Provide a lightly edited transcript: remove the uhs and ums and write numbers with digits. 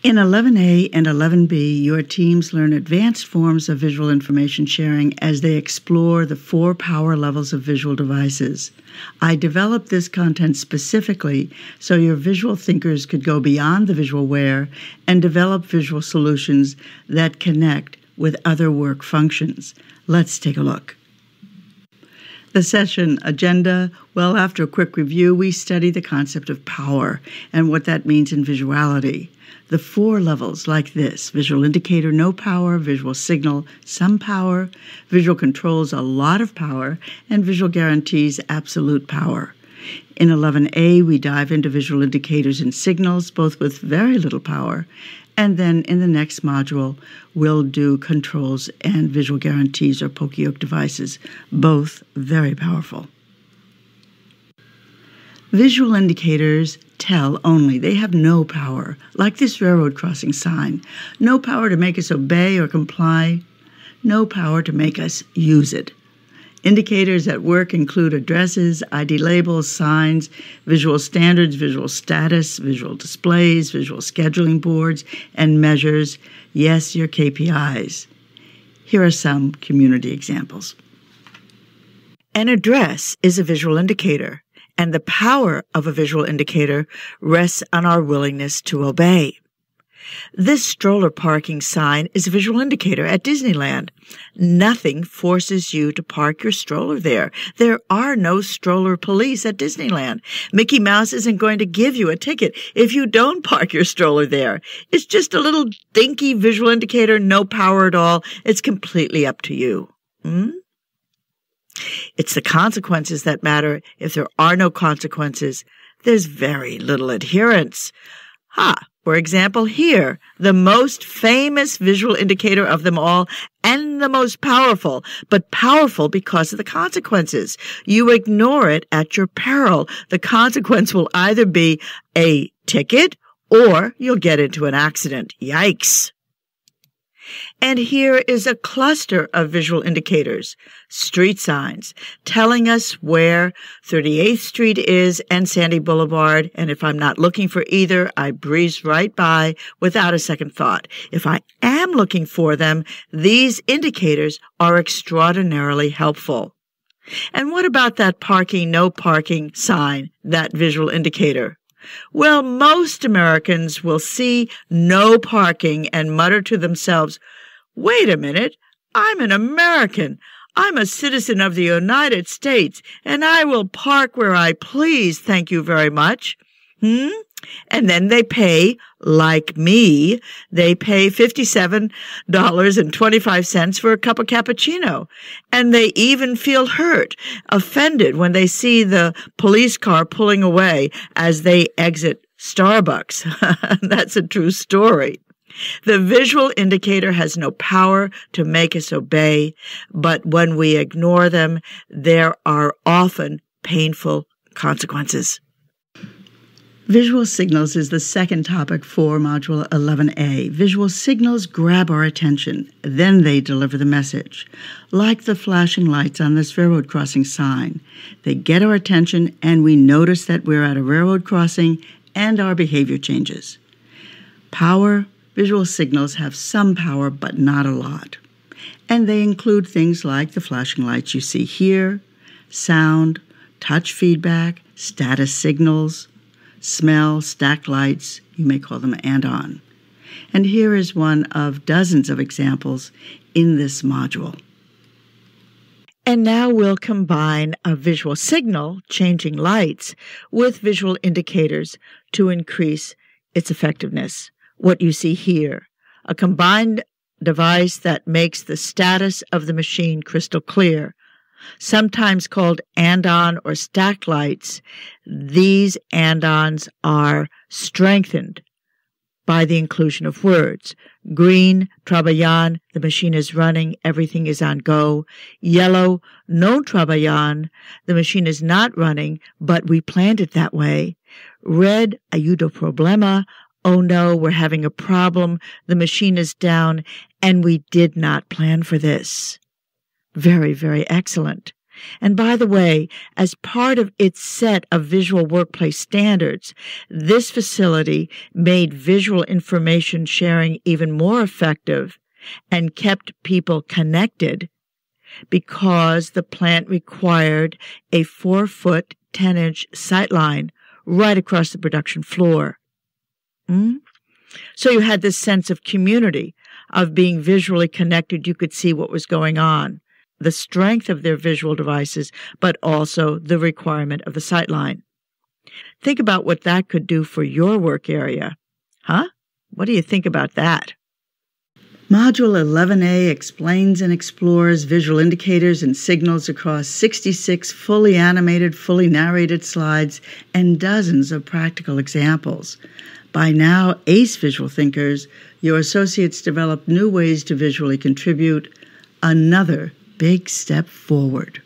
In 11A and 11B, your teams learn advanced forms of visual information sharing as they explore the 4 power levels of visual devices. I developed this content specifically so your visual thinkers could go beyond the visual where and develop visual solutions that connect with other work functions. Let's take a look. The session agenda. Well, after a quick review, we study the concept of power and what that means in visuality. The 4 levels like this: visual indicator, no power; visual signal, some power; visual controls, a lot of power; and visual guarantees, absolute power. In 11A, we dive into visual indicators and signals, both with very little power. And then in the next module, we'll do controls and visual guarantees or poka-yoke devices, both very powerful. Visual indicators tell only. They have no power, like this railroad crossing sign. No power to make us obey or comply. No power to make us use it. Indicators at work include addresses, ID labels, signs, visual standards, visual status, visual displays, visual scheduling boards, and measures. Yes, your KPIs. Here are some community examples. An address is a visual indicator, and the power of a visual indicator rests on our willingness to obey. This stroller parking sign is a visual indicator at Disneyland. Nothing forces you to park your stroller there. There are no stroller police at Disneyland. Mickey Mouse isn't going to give you a ticket if you don't park your stroller there. It's just a little dinky visual indicator, no power at all. It's completely up to you. It's the consequences that matter. If there are no consequences, there's very little adherence. For example, here, the most famous visual indicator of them all and the most powerful, but powerful because of the consequences. You ignore it at your peril. The consequence will either be a ticket or you'll get into an accident. Yikes. And here is a cluster of visual indicators, street signs, telling us where 38th Street is and Sandy Boulevard, and if I'm not looking for either, I breeze right by without a second thought. If I am looking for them, these indicators are extraordinarily helpful. And what about that parking, no parking sign, that visual indicator? Well, most Americans will see no parking and mutter to themselves, wait a minute, I'm an American. I'm a citizen of the United States, and I will park where I please, thank you very much. And then they pay, like me, they pay $57.25 for a cup of cappuccino. And they even feel hurt, offended when they see the police car pulling away as they exit Starbucks. That's a true story. The visual indicator has no power to make us obey, but when we ignore them, there are often painful consequences. Visual signals is the second topic for Module 11A. Visual signals grab our attention, then they deliver the message. Like the flashing lights on this railroad crossing sign. They get our attention and we notice that we're at a railroad crossing and our behavior changes. Power. Visual signals have some power, but not a lot. And they include things like the flashing lights you see here, sound, touch feedback, status signals, smell, stacked lights, you may call them and-on. And here is one of dozens of examples in this module. And now we'll combine a visual signal, changing lights, with visual indicators to increase its effectiveness. What you see here, a combined device that makes the status of the machine crystal clear. Sometimes called and-on or stacked lights, these and-ons are strengthened by the inclusion of words. Green, trabajan, the machine is running, everything is on go. Yellow, no trabajan, the machine is not running, but we planned it that way. Red, ayudo problema, oh no, we're having a problem, the machine is down, and we did not plan for this. Very, very excellent. And by the way, as part of its set of visual workplace standards, this facility made visual information sharing even more effective and kept people connected because the plant required a 4-foot, 10-inch sightline right across the production floor. So you had this sense of community, of being visually connected. You could see what was going on, the strength of their visual devices, but also the requirement of the sightline. Think about what that could do for your work area. Huh? What do you think about that? Module 11A explains and explores visual indicators and signals across 66 fully animated, fully narrated slides and dozens of practical examples. By now, ACE visual thinkers, your associates develop new ways to visually contribute, another big step forward.